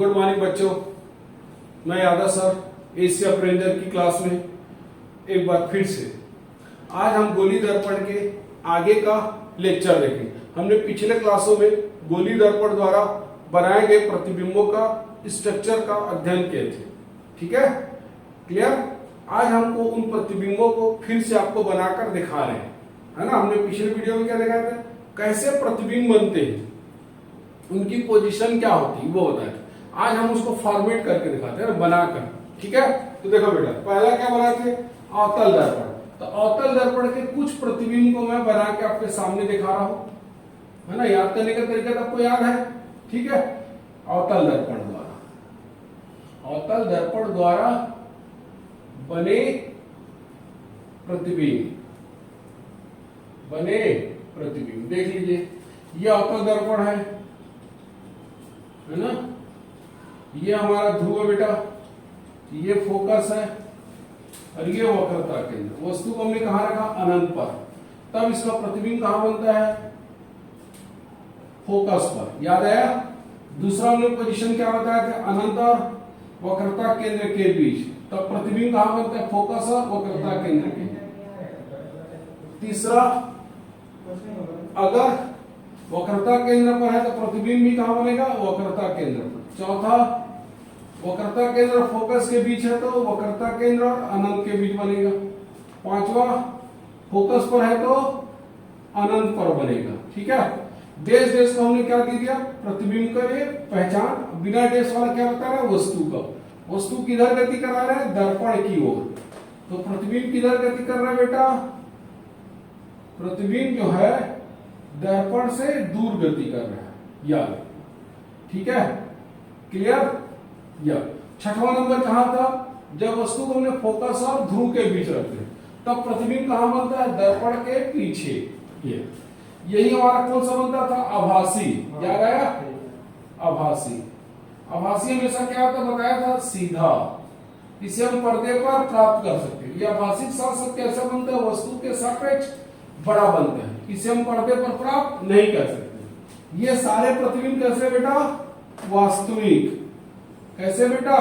Good morning बच्चों, मैं Yadav sir Asia अप्रेंजर की क्लास में एक बार फिर से आज हम गोली दर्पण के आगे का लेक्चर देखेंगे। हमने पिछले क्लासों में गोली दर्पण द्वारा बनाए गए प्रतिबिंबों का स्ट्रक्चर का अध्ययन किए थे। ठीक है, क्लियर। आज हमको उन प्रतिबिंबों को फिर से आपको बनाकर दिखा रहे हैं, है ना। हमने पिछले वीडियो में क्या दिखाया था, कैसे प्रतिबिंब बनते हैं, उनकी पोजीशन क्या होती है वो बताया। आज हम उसको फॉर्मेट करके दिखाते हैं, बनाकर। ठीक है, तो देखो बेटा, पहला क्या बनाए थे, अवतल दर्पण। तो अवतल दर्पण के कुछ प्रतिबिंब को मैं बना के आपके सामने दिखा रहा हूं, है ना। याद करने का तरीका तो आपको याद है। ठीक है, अवतल दर्पण द्वारा बने प्रतिबिंब देख लीजिए। ये अवतल दर्पण है ना। ये हमारा ध्रुव है बेटा, ये फोकस है और ये वक्रता केंद्र। वस्तु को हमने कहां रखा, अनंत पर। तब इसका प्रतिबिंब कहां बनता है, फोकस पर। याद आया। दूसरा हमने पोजीशन क्या बताया था, अनंत और वक्रता केंद्र के बीच। तब प्रतिबिंब कहां बनता है, फोकस और वक्रता केंद्र के। तीसरा, अगर वक्रता केंद्र पर है तो प्रतिबिंब भी कहां बनेगा, वक्रता केंद्र पर। चौथा, वक्रता केंद्र और फोकस के बीच है तो वक्रता केंद्र और अनंत के बीच बनेगा। पांचवा, फोकस पर है तो अनंत पर बनेगा। ठीक है, देश को हमने क्या दे दिया, प्रतिबिंब का ये पहचान। बिना देश वाला क्या बता रहा है, वस्तु का। वस्तु किधर गति करा रहा है, दर्पण की ओर। तो प्रतिबिंब किधर गति कर रहा है बेटा, प्रतिबिंब जो है दर्पण से दूर गति कर रहा है, याद। ठीक है, क्लियर। या छठवां नंबर कहां था, जब वस्तु को हमने फोकस और ध्रुव के बीच रखते हैं तब प्रतिबिंब कहां बनता है, दर्पण के पीछे। ये यही हमारा कौन सा बनता था, आभासी। याद आया, आभासी। आभासी हमेशा क्या होता बताया था, सीधा। इसे हम पर्दे पर प्राप्त कर सकते हैं। यह आभासी साथ कैसा बनता है, वस्तु के सापेक्ष बड़ा बनता है। इसे हम पर्दे पर प्राप्त नहीं कर सकते। ये सारे प्रतिबिंब कैसे बेटा, वास्तविक। कैसे बेटा,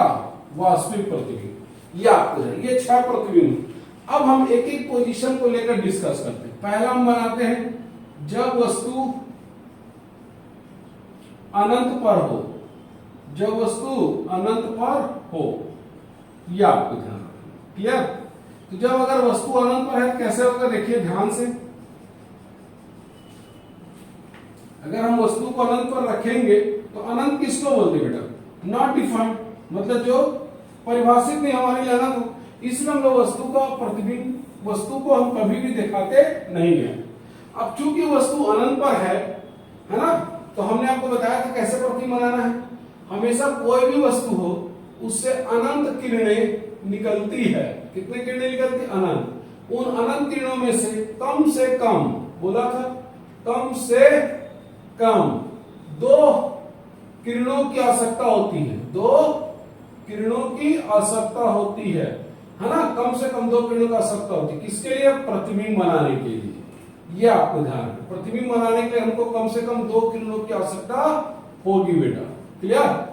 वास्तविक प्रतिबिंब। ये आपको है, ये 6 प्रतिबिंब। अब हम एक एक पोजीशन को लेकर डिस्कस करते हैं। पहला हम बनाते हैं जब वस्तु अनंत पर हो। जब वस्तु अनंत पर हो, यह आपको ध्यान रखना। क्लियर। तो जब अगर वस्तु अनंत पर है कैसे होगा, देखिए ध्यान से। अगर हम वस्तु को अनंत पर रखेंगे तो अनंत किसको बोलते बेटा, नॉट डिफाइंड, मतलब जो परिभाषित नहीं, हमारे लिए अनंत हो। इसलिए हम लोग वस्तु का प्रतिबिंब, वस्तु को हम कभी भी दिखाते नहीं है। अब चूंकि वस्तु अनंत पर है ना, तो हमने आपको बताया था कैसे प्रतिबिंब बनाना है। हमेशा कोई भी वस्तु हो उससे अनंत किरणें निकलती है। कितने किरणें निकलती, अनंत। उन अनंत किरणों में से कम बोला था, कम से कम 2 किरणों की आवश्यकता होती है। 2 किरणों की आवश्यकता होती है ना। कम से कम 2 किरणों की आवश्यकता होती है। किसके लिए, प्रतिबिंब बनाने के लिए। ये आपको ध्यान है, प्रतिबिंब बनाने के लिए हमको कम से कम 2 किरणों की आवश्यकता होगी बेटा। क्लियर।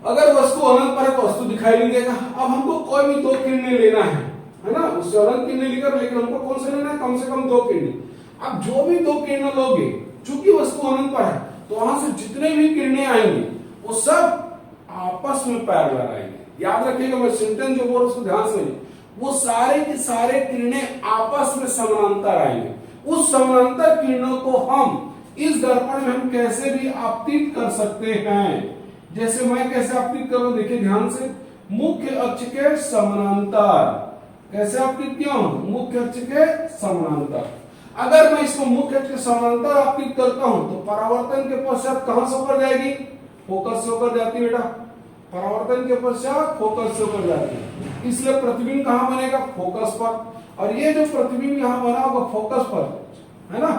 अगर वस्तु अनंत पर है तो वस्तु दिखाई नहीं देगा। अब हमको कोई भी 2 किरणें लेना है ना। उससे अनंत किरणें लेकर, लेकिन हमको कौन से लेना है, कम से कम 2 किरणें। अब जो भी 2 किरणें लोगे, चूंकि वस्तु अनंत पर है तो वहां से जितने भी किरणें आएंगी वो सब आपस में पैरेलल आएंगे। याद रखिएगा, मैं सेंटेंस जो बोल रहा हूं उसको ध्यान से। वो सारे के सारे किरणें आपस में समानांतर आएंगे। उस समानांतर किरणों को हम इस दर्पण में हम कैसे भी आपतित कर सकते हैं। जैसे मैं कैसे आपतित करूं, देखिए ध्यान से। मुख्य अक्ष के समानांतर। कैसे आपतित किया हूं, मुख्य अक्ष के समानांतर। अगर मैं इसको मुख्य अक्ष के समानांतर आपतित करता हूं तो परावर्तन के पश्चात कहां से होकर जाएगी, फोकस से होकर जाती है बेटा। परावर्तन के पश्चात फोकस से होकर जाती है। इसलिए प्रतिबिंब कहां बनेगा, फोकस पर। और ये जो प्रतिबिंब यहां बना होगा फोकस पर, है ना,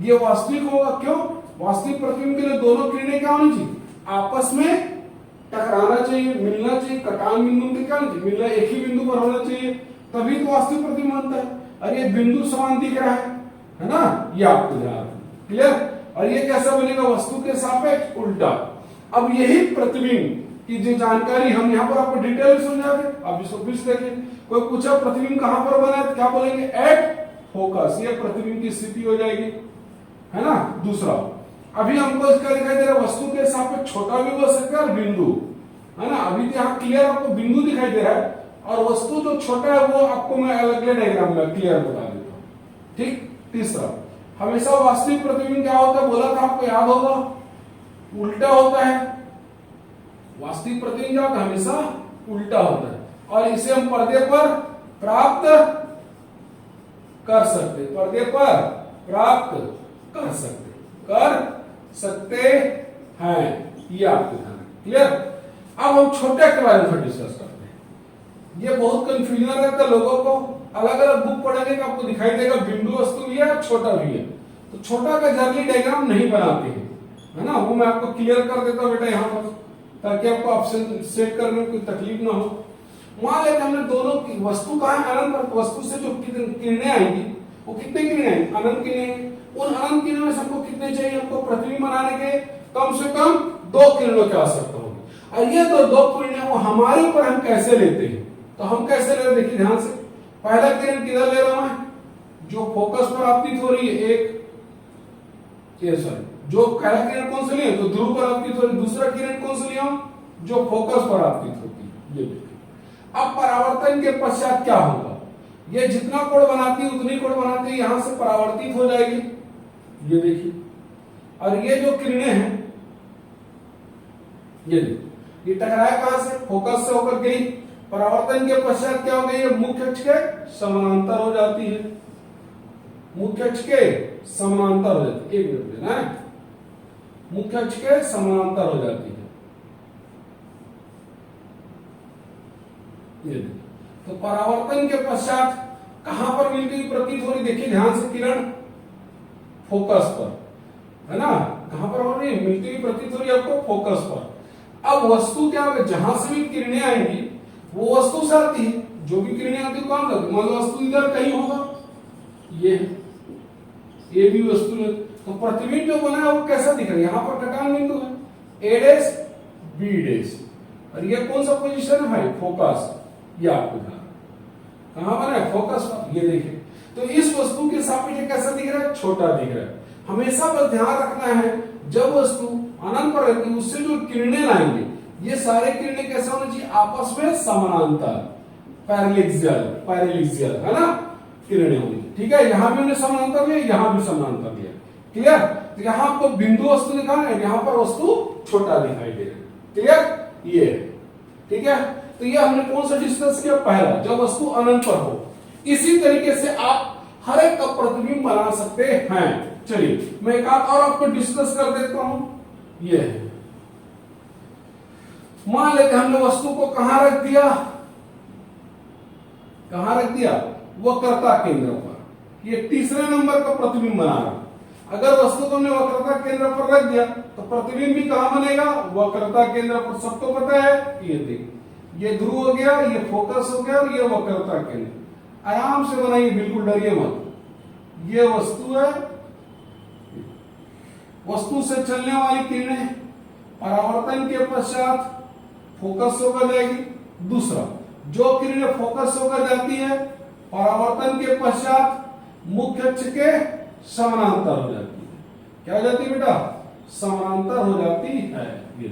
ये वास्तविक होगा। क्यों, वास्तविक प्रतिबिंब के लिए दोनों किरणें क्या होनी चाहिए, आपस में टकराना चाहिए, मिलना चाहिए। कटान बिंदु के क्या होना चाहिए, मिलना, एक ही बिंदु पर होना चाहिए, तभी तो वास्तविक प्रतिबिंब बनता है। और ये बिंदु समान दिख रहा है ना, ये आपको ध्यान रखना। क्लियर। और ये कैसा बनेगा, वस्तु के सापेक्ष उल्टा। अब यही प्रतिबिंब की जो जानकारी हम यहाँ पर आपको डिटेल समझाते, आप इसको फिर से देखिए। कोई पूछा प्रतिबिंब कहां पर बना है, क्या बोलेंगे, एट फोकस, ये प्रतिबिंब की स्थिति हो जाएगी, है ना। दूसरा, अभी हमको इसका दिखाई दे रहा है वस्तु के सापेक्ष छोटा भी हो सकता है और बिंदु, है ना। अभी तो यहाँ क्लियर आपको बिंदु दिखाई दे रहा है, और वस्तु जो छोटा है वो आपको मैं अगले डायग्राम में क्लियर बता देता हूँ, ठीक। तीसरा, हमेशा वास्तविक प्रतिबिंब क्या होता है, बोला था आपको, याद होगा, उल्टा होता है। वास्तविक प्रतिबिंब क्या होता है, हमेशा उल्टा होता है, और इसे हम पर्दे पर प्राप्त कर सकते, पर्दे पर प्राप्त कर सकते हैं, ये आपको ध्यान है, क्लियर। अब हम छोटे के बारे में डिस्कस करते हैं। ये बहुत कंफ्यूजन रहता है लोगों को, अलग अलग बुक पढ़ेंगे तो आपको दिखाई देगा बिंदु वस्तु भी है, छोटा भी है। तो छोटा का जनरली डायग्राम नहीं बनाते हैं, है ना, वो मैं आपको क्लियर कर देता हूं बेटा यहाँ पर, ताकि आपको ऑप्शन सेट करने में कोई तकलीफ ना हो। मान लेते हमने दोनों की वस्तु कहा है अनंत पर, वस्तु से जो किरणें आएंगी वो कितने किरणें आएंगी, अनंत किरणें। उन अनंत किरणों में हमको कितने चाहिए, हमको प्रतिबिंब बनाने के कम से कम 2 किरणों की आवश्यकता होगी। और ये तो 2 किरणें वो हमारे ऊपर हम कैसे लेते हैं, तो हम कैसे ले रहे हैं, देखिए ध्यान से। पहला किरण किधर ले रहा हूं मैं, जो फोकस पर आपतित हो रही है, एक जो पहला किरण कौन से लिए, तो ध्रुव पर आपतित हो रही है। दूसरा किरण कौन से लिया, जो फोकस पर आपतित होती है, ये देखिए। अब परावर्तन के पश्चात क्या होगा, ये जितना कोण बनाती है उतनी कोण बनाती है, यहां से परावर्तित हो जाएगी, ये देखिए। और ये जो किरणें हैं, ये देखिए, ये टकराया कहां से, फोकस से होकर गई। परावर्तन के पश्चात क्या हो गई, ये मुख्य अक्ष के समानांतर हो जाती है, मुख्य अक्ष के समानांतर हो जाती है, एक मिनट देना है, मुख्य अक्ष के समानांतर हो जाती है, ये देखिए। तो परावर्तन के पश्चात कहां पर मिलती हुई प्रतीत हो रही, देखिए ध्यान से, किरण फोकस पर, है ना, कहां पर हो रही है, मिलती हुई प्रतीत हो रही है आपको फोकस पर। अब वस्तु क्या होगा, जहां से भी किरणें आएंगी वो वस्तु से आती है, जो भी किरणें आती है कौन करती है, मान लो वस्तु इधर कहीं होगा, ये भी वस्तु है, तो प्रतिबिंब जो बना है वो कैसा दिख रहा है, यहां पर कटान बिंदु है, ए डैश बी डैश, और ये कौन सा पोजीशन है भाई, फोकस, ये आपको कहां बना है, फोकस पर, ये देखिए। तो इस वस्तु के सापेक्ष कैसा दिख रहा है, छोटा दिख रहा है। हमेशा बस ध्यान रखना है, जब वस्तु अनंत पर रहती है उससे जो किरणें लाएंगे, ये सारे किरणें कैसे होने चाहिए, आपस में समानांतर, पैरेलैक्सियल, है ना, किरणें होंगी, ठीक है। यहां भी उन्हें समानांतर लिया, यहां भी समानांतर लिया, क्लियर। तो यहां आपको बिंदु वस्तु दिखाना है, यहां पर वस्तु छोटा दिखाई दे रहा है, क्लियर, ये, ठीक है। तो ये हमने कौन सा डिस्कस किया, पहला, जब वस्तु अनंत पर हो। इसी तरीके से आप हर एक का प्रतिबिंब बना सकते हैं। चलिए मैं एक और आपको डिस्कस कर देता हूं, ये मान लेते हमने वस्तु को कहां रख दिया, वक्रता केंद्र पर, ये तीसरे नंबर का प्रतिबिंब बना रहा। अगर वस्तु को हमने वक्रता केंद्र पर रख दिया तो प्रतिबिंब भी कहां बनेगा, वक्रता केंद्र पर। सबको पता है, ये देखिए, ये ध्रुव हो गया, ये फोकस हो गया, और ये वक्रता केंद्र। आराम से बनाइए, बिल्कुल डरिए मत। ये वस्तु है, वस्तु से चलने वाली किरणें परावर्तन के पश्चात फोकस होकर जाएगी। दूसरा, जो किरणें फोकस होकर जाती है परावर्तन के पश्चात मुख्य अक्ष के समानांतर हो जाती है। क्या हो जाती है बेटा, समानांतर हो जाती है, ये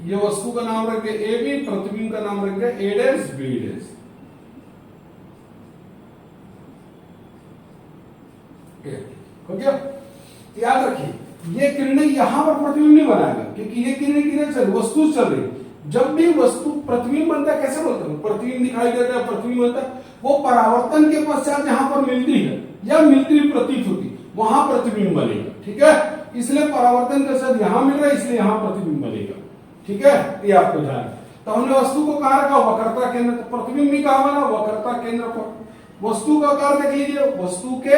ये वस्तु का नाम रख दिया ए बी, प्रतिबिंब का नाम रख दिया ए डैश बी डैश। हो गया, याद रखिए ये किरणें यहां पर प्रतिबिंब नहीं बनाएगा, क्योंकि ये किरणें किरणें चल, वस्तु चल रही। जब भी वस्तु प्रतिबिंब बनता है, कैसे बोलते हैं, प्रतिबिंब दिखाई देता है, प्रतिबिंब बनता है, वो परावर्तन के पश्चात जहां पर मिलती है या मिलती हुई प्रतीत होती, वहां प्रतिबिंब बनेगा, ठीक है। इसलिए परावर्तन के साथ यहां मिल रहा है, इसलिए यहां प्रतिबिंब बनेगा, ठीक है, ये आपको ध्यान है। तो हमने वस्तु को कहां रखा, वक्रता केंद्र, तो प्रतिबिंब भी कहां बना, वक्रता केंद्र पर। वस्तु का आकार देख लीजिए, वस्तु के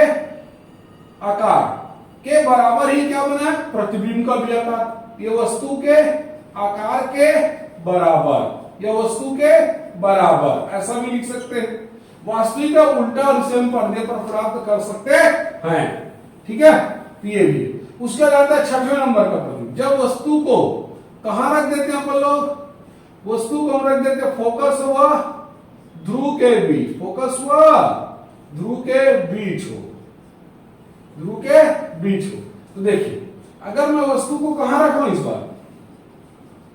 आकार के बराबर ही क्या बना है, प्रतिबिंब का भी आकार। ये वस्तु के आकार के बराबर या वस्तु के बराबर, ऐसा भी लिख सकते हैं। वास्तविक का उल्टा और इसे हम पर्दे पर प्राप्त कर सकते हैं। ठीक है, ये भी। उसके बाद आता है 6वें नंबर का प्रतिबिंब। जब वस्तु को कहां रख देते हैं अपन लोग, वस्तु को हम रख देते हैं फोकस हुआ ध्रुव के बीच, फोकस हुआ ध्रुव के बीच हो, ध्रुव के बीच हो। तो देखिए अगर मैं वस्तु को कहां रखूं, इस बार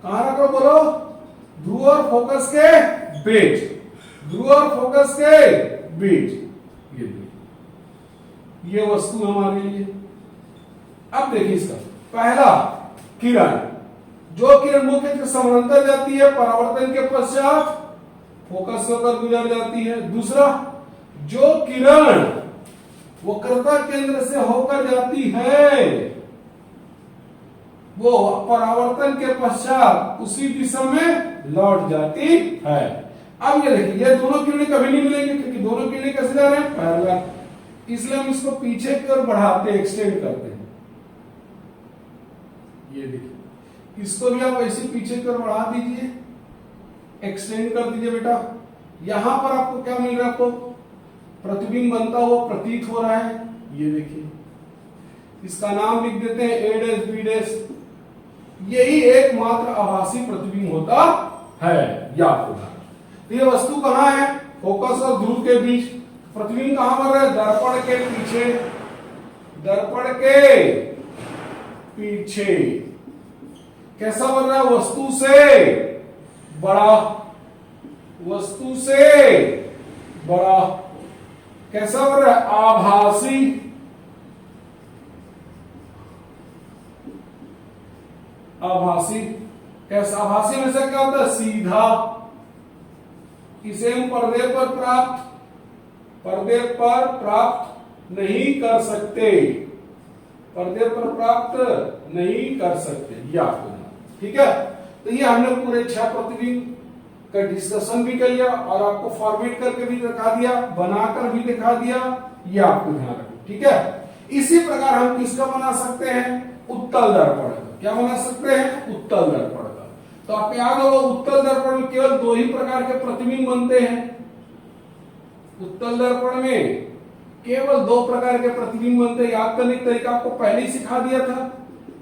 कहां रखो बोलो, ध्रुव और फोकस के बीच, ध्रुव और फोकस के बीच, ये वस्तु हमारे लिए। अब देखिए इसका पहला किरण, जो किरण मुख्य के समानांतर जाती है, परावर्तन के पश्चात फोकस होकर गुजर जाती है। दूसरा, जो किरण वक्रता केंद्र से होकर जाती है वो परावर्तन के पश्चात उसी दिशा में लौट जाती है। अब ये देखिए ये दोनों किरणें कभी नहीं मिलेंगी, क्योंकि दोनों किरणें कैसे जा रहे हैं, पैरेलल, इसलिए हम इसको पीछे की ओर बढ़ाते, एक्सटेंड करते हैं। ये देखिए इसको भी आप ऐसे पीछे की ओर बढ़ा दीजिए, एक्सटेंड कर दीजिए बेटा। यहां पर आपको क्या मिल रहा है, आपको प्रतिबिंब बनता हुआ प्रतीत हो रहा है। ये देखिए इसका नाम लिख देते हैं ए डैश बी डैश। यही एकमात्र आभासी प्रतिबिंब होता है, याद रखना। तो ये वस्तु कहां है, फोकस और ध्रुव के बीच। प्रतिबिंब कहां बन रहा है, दर्पण के पीछे, दर्पण के पीछे। कैसा बन रहा है, वस्तु से बड़ा, वस्तु से बड़ा। कैसा बन रहा है, आभासी, आभासी। कैसा, आभासी में से क्या होता है, सीधा। इसे हम पर्दे पर प्राप्त, पर्दे पर प्राप्त नहीं कर सकते, पर्दे पर प्राप्त नहीं कर सकते, याद रखना। ठीक है, तो ये हमने पूरे 6 प्रतिबिंब का डिस्कशन भी कर लिया और आपको फॉर्मेट करके भी दिखा दिया, बनाकर भी दिखा दिया, ये आपको ध्यान रखना। ठीक है, इसी प्रकार हम किसका बना सकते हैं, उत्तल दर्पण का। क्या बना सकते हैं, उत्तल दर्पण का। तो आप याद होगा उत्तल दर्पण में केवल 2 ही प्रकार के प्रतिबिंब बनते हैं। उत्तल दर्पण में केवल 2 प्रकार के प्रतिबिंब बनते हैं। याद करने का तरीका आपको पहले ही सिखा दिया था।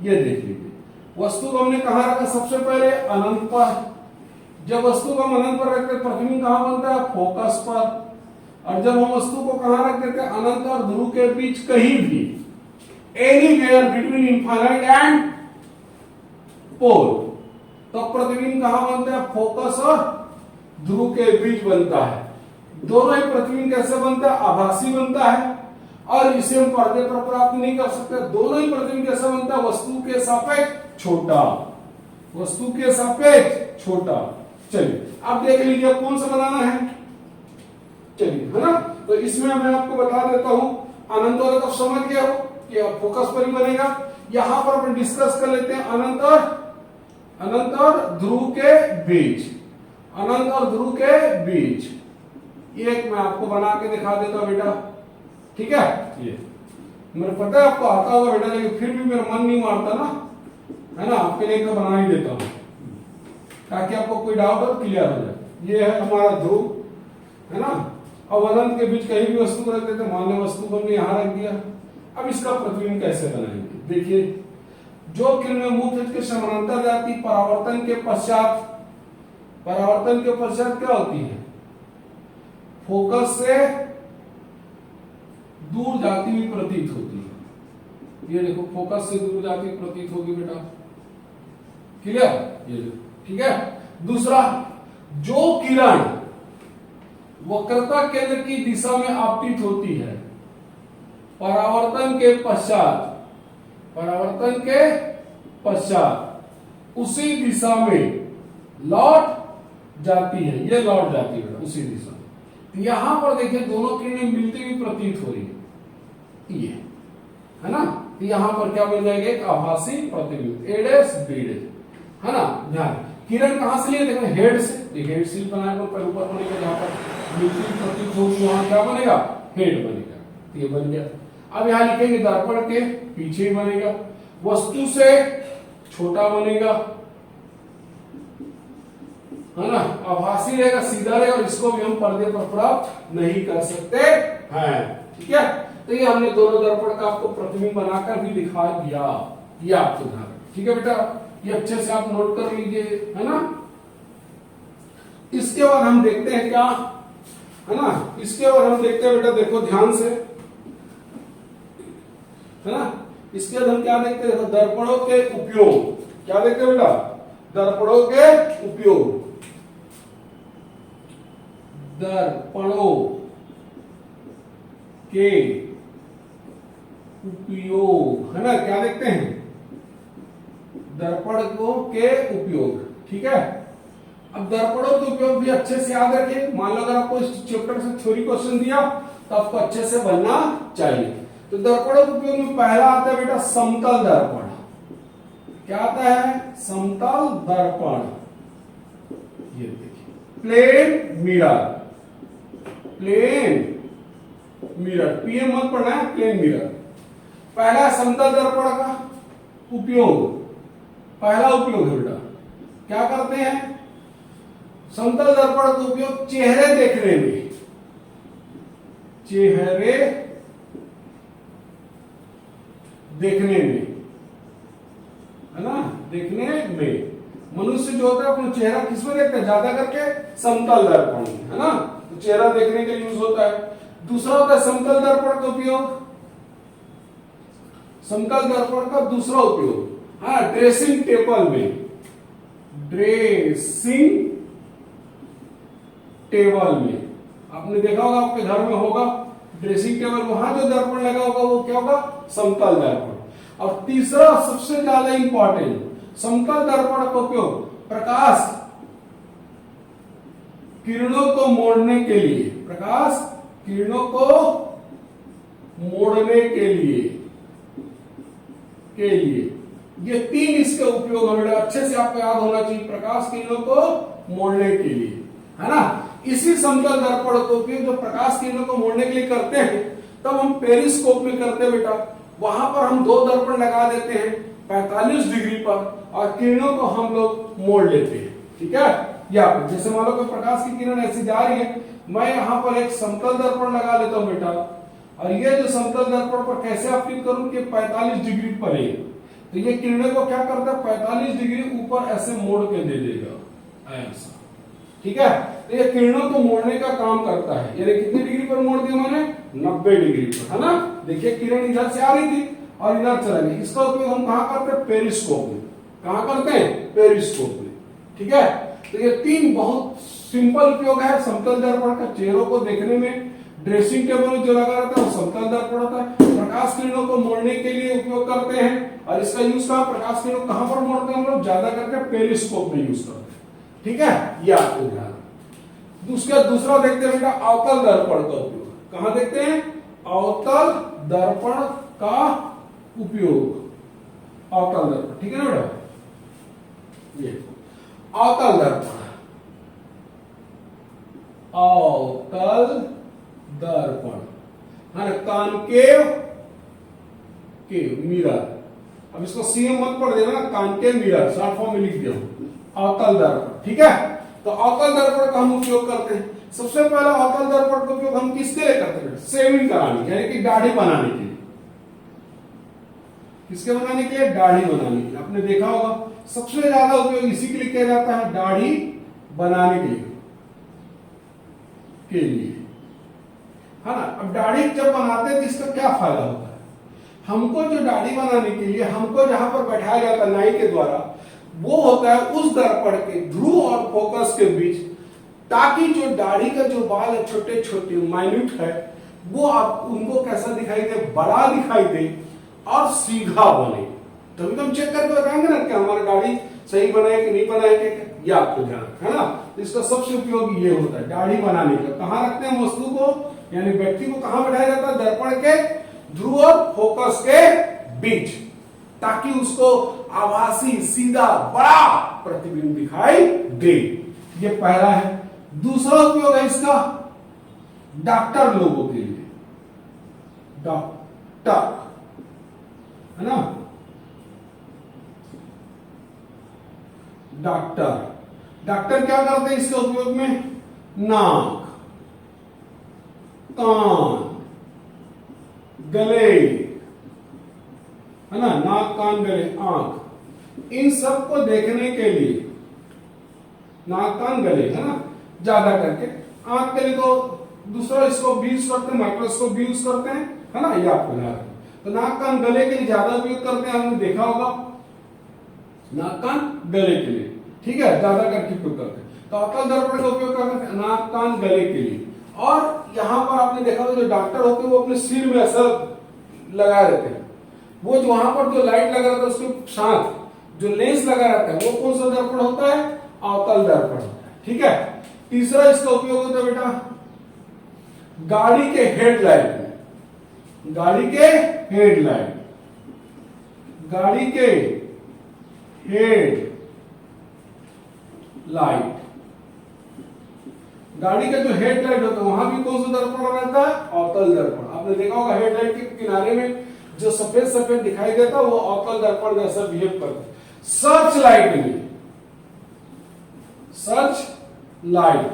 ये देख लीजिए, वस्तु को हमने कहां रखा, सबसे पहले अनंत पर। जब वस्तु को हम अनंत पर रखते हैं, प्रतिबिंब कहां बनता है, फोकस पर। और जब हम वस्तु को कहां रख देते हैं, अनंत और ध्रुव के बीच कहीं भी, anywhere between infinite and pole, तो प्रतिबिंब कहां बनता है, फोकस और ध्रुव के बीच बनता है। दोनों ही प्रतिबिंब कैसे बनता है, आभासी बनता है, और इसे हम पर्दे पर प्राप्त नहीं कर सकते। दोनों ही प्रतिबिंब कैसे बनता है, वस्तु के सापेक्ष छोटा, वस्तु के सापेक्ष छोटा। चलिए अब देख लीजिए कौन सा बनाना है, चलिए, है ना। तो इसमें मैं आपको बता देता हूं, अनंत वाला तो समझ गया हो कि फोकस पर ही बनेगा। यहां पर अपन डिस्कस कर लेते हैं अनंत और ध्रुव के बीच, अनंत और ध्रुव के बीच। एक मैं आपको बना के दिखा देता हूं बेटा। ठीक है, ये मेरे पता है आपको आता होगा बेटा, लेकिन फिर भी मेरा मन नहीं मारता ना, है ना, आपके लिए मैं बना ही देता हूं ताकि आपको कोई डाउट हो क्लियर हो जाए। ये है हमारा ध्रुव, है ना, और अनंत के बीच कहीं भी वस्तु को रख देते, मान लो वस्तु को हमने यहां रख दिया। अब इसका प्रतिबिंब कैसे बनाएंगे, देखिए, जो किरणें मुख्य के समानांतर जाती, परावर्तन के पश्चात, परावर्तन के पश्चात क्या होती है, फोकस से दूर जाती हुई प्रतीत होती है। ये देखो फोकस से दूर जाती हुई प्रतीत होगी बेटा, क्लियर, ये देखो। ठीक है, दूसरा, जो किरण वक्रता केंद्र की दिशा में आपतित होती है, परावर्तन के पश्चात, परावर्तन के पश्चात उसी दिशा में लौट जाती है, ये लौट जाती है उसी दिशा में। यहां पर देखिए दोनों किरणें मिलती हुई प्रतीत हो रही है, ये है ना। तो यहां पर क्या बन जाएगा, एक आभासी प्रतिबिंब, ए डैश बी डैश, है ना। ध्यान, किरण कहां से लिए, देखो हेड से, हेड से बनाया पर ऊपर बनेगा, जहां पर मिलती हुई प्रतीत होगी वहां क्या बनेगा, हेड बनेगा। तो ये बन गया। अब यहां लिखेंगे दर्पण के पीछे बनेगा, वस्तु से छोटा बनेगा, है ना, आभासी रहेगा, सीधा रहेगा, और इसको भी हम पर्दे पर प्राप्त नहीं कर सकते हैं। ठीक है, तो ये हमने दोनों दर्पण का आपको प्रतिबिंब बनाकर भी दिखा दिया, ये आपको ध्यान। ठीक है बेटा, ये अच्छे से आप नोट कर लीजिए, है ना। इसके बाद हम देखते हैं क्या, है ना, इसके बाद हम देखते हैं बेटा, देखो ध्यान से, है ना, इसके बाद हम क्या देखते हैं, देखो दर्पणों के उपयोग, क्या देखते हैं बेटा, दर्पणों के उपयोग, दर्पणों के उपयोग, है ना, क्या देखते हैं, दर्पणों के उपयोग। ठीक है, अब दर्पणों के उपयोग भी अच्छे से याद रखिए। मान लो अगर आपको इस चैप्टर से थ्योरी क्वेश्चन दिया तो आपको अच्छे से बनना चाहिए। तो दर्पणों के उपयोग में पहला आता है बेटा समतल दर्पण। क्या आता है, समतल दर्पण। ये देखिए, plane mirror, plane mirror, PM मत पढ़ना है, प्लेन मिरर। पहला समतल दर्पण का उपयोग, पहला उपयोग है बेटा, क्या करते हैं, समतल दर्पण का उपयोग चेहरे देखने में, चेहरे देखने में, है ना, देखने में। मनुष्य जो होता है अपना चेहरा किसमें देखता है, ज्यादा करके समतल दर्पण में, है ना, तो चेहरा देखने के लिए यूज होता है। दूसरा होता है समतल दर्पण का उपयोग, समतल दर्पण का दूसरा उपयोग, हाँ, ड्रेसिंग टेबल में, ड्रेसिंग टेबल में। आपने देखा होगा, आपके घर में होगा ड्रेसिंग टेबल, वहां जो दर्पण लगा होगा वो क्या होगा, समतल दर्पण। और तीसरा सबसे ज्यादा इंपॉर्टेंट, समतल दर्पण का उपयोग प्रकाश किरणों को मोड़ने के लिए, प्रकाश किरणों को मोड़ने के लिए, ये तीन इसके उपयोग हमें अच्छे से आपको याद होना चाहिए, प्रकाश किरणों को मोड़ने के लिए, है ना। इसी समतल दर्पण का उपयोग जो प्रकाश किरणों को मोड़ने के लिए करते हैं, तब हम पेरिस्कोप में करते हैं बेटा। वहां पर हम दो दर्पण लगा देते हैं 45 डिग्री पर, और किरणों को हम लोग मोड़ लेते हैं। ठीक है, या जैसे मान लो कोई प्रकाश की किरण ऐसी जा रही है, मैं यहाँ पर एक समतल दर्पण लगा लेता हूं बेटा, और ये जो समतल दर्पण पर कैसे आपतित करूं कि 45 डिग्री पर है, तो ये किरणों को क्या करता है, 45 डिग्री ऊपर ऐसे मोड़ के दे देगा ऐसा। ठीक है, तो ये किरणों को मोड़ने का काम करता है। यानी कितनी डिग्री पर मोड़ दिया मैंने, 90 डिग्री पर, है ना। देखिए किरण इधर से आ रही थी और इधर चला गई। इसका उपयोग हम कहां करते हैं, पेरिस्कोप में। कहां करते हैं, पेरिस्कोप में। ठीक है, तो ये तीन बहुत सिंपल उपयोग है समतल दर्पण का। चेहरों को देखने में, ड्रेसिंग टेबल में जो लगा रहता है वो समतल दर्पण होता है। प्रकाश किरणों को मोड़ने के लिए उपयोग करते हैं, और इसका यूज कहां, प्रकाश किरणों कहां पर मोड़ते हैं हम लोग, ज्यादा करके पेरिस्कोप में यूज करते हैं। ठीक है, ये आपको ध्यान। दूसरा देखते हैं बेटा अवतल दर्पण का उपयोग। कहां देखते हैं, अवतल दर्पण का उपयोग, अवतल दर्पण। ठीक है ना बेटा, ये अवतल दर्पण, अवतल दर्पण, है ना, कॉनकेव मिरर। अब इसको सीएम मत पढ़ देना, कॉनकेव मिरर शॉर्ट फॉर्म में लिख दिया, अवतल दर्पण। ठीक है, तो अवतल दर्पण का हम उपयोग करते हैं। सबसे पहला अवतल दर्पण का उपयोग हम किसके लिए करते हैं, शेविंग कराने, यानी कि दाढ़ी बनाने के लिए। किसके बनाने के लिए, दाढ़ी बनाने के लिए। आपने देखा होगा सबसे ज्यादा उपयोग इसी के लिए किया जाता है, दाढ़ी बनाने के लिए, है ना। अब दाढ़ी जब बनाते हैं तो इसका क्या फायदा होता है, हमको जो दाढ़ी बनाने के लिए हमको जहां पर बैठाया जाता है नाई के द्वारा, वो होता है उस दर्पण के ध्रुव और फोकस के बीच, ताकि जो दाढ़ी का जो बाल है छोटे छोटे माइन्यूट है, वो आप उनको कैसा दिखाई दे, बड़ा दिखाई दे और सीधा बने। तभी तो हम चेक करके बताएंगे ना कि हमारी दाढ़ी सही बनाए कि नहीं बनाए, ये आपको ध्यान है ना। तो इसका सबसे उपयोग ये होता है दाढ़ी बनाने का। कहां रखते हैं वस्तु को, यानी व्यक्ति को कहां बैठाया जाता है, दर्पण के ध्रुव और फोकस के बीच, ताकि उसको आभासी सीधा बड़ा प्रतिबिंब दिखाई दे। ये पहला है। दूसरा उपयोग है इसका डॉक्टर लोगों के लिए, डॉक्टर, है ना, डॉक्टर क्या करते हैं इसके उपयोग में? नाक, कान, गले, है ना, नाक, कान, गले, आंख, इन सब को देखने के लिए, नाक, कान, गले, है ना, ज्यादा करके आंख के लिए तो दूसरा स्कोप भी यूज करते हैं, माइक्रोस्कोप भी यूज करते हैं, है ना, ये आपको याद है। तो नाक, कान, गले के लिए ज्यादा उपयोग करते हैं, आपने देखा होगा, नाक, कान, गले के लिए, ठीक है, ज्यादा करके उपयोग करते हैं। तो अवतल दर्पण का उपयोग करते हैं नाक, कान, गले के लिए। और यहां पर आपने देखा होगा जो डॉक्टर होते हैं वो अपने सिर में ऐसा लगा रहते हैं, वो जो वहां पर जो लाइट लगा रहता है उसके साथ जो लेंस लगा रहता है वो कौन सा दर्पण होता है? अवतल दर्पण होता है, ठीक है। तीसरा इसका उपयोग होता है बेटा गाड़ी के हेडलाइट में, गाड़ी के हेडलाइट, गाड़ी के हेड लाइट, गाड़ी का जो हेडलाइट होता है वहां भी कौन सा दर्पण रहता है? अवतल दर्पण। आपने देखा होगा हेडलाइट के किनारे में जो सफेद सफेद दिखाई देता है वो अवतल दर्पण जैसा बिहेव करता है। सर्च लाइट में, सर्च लाइट,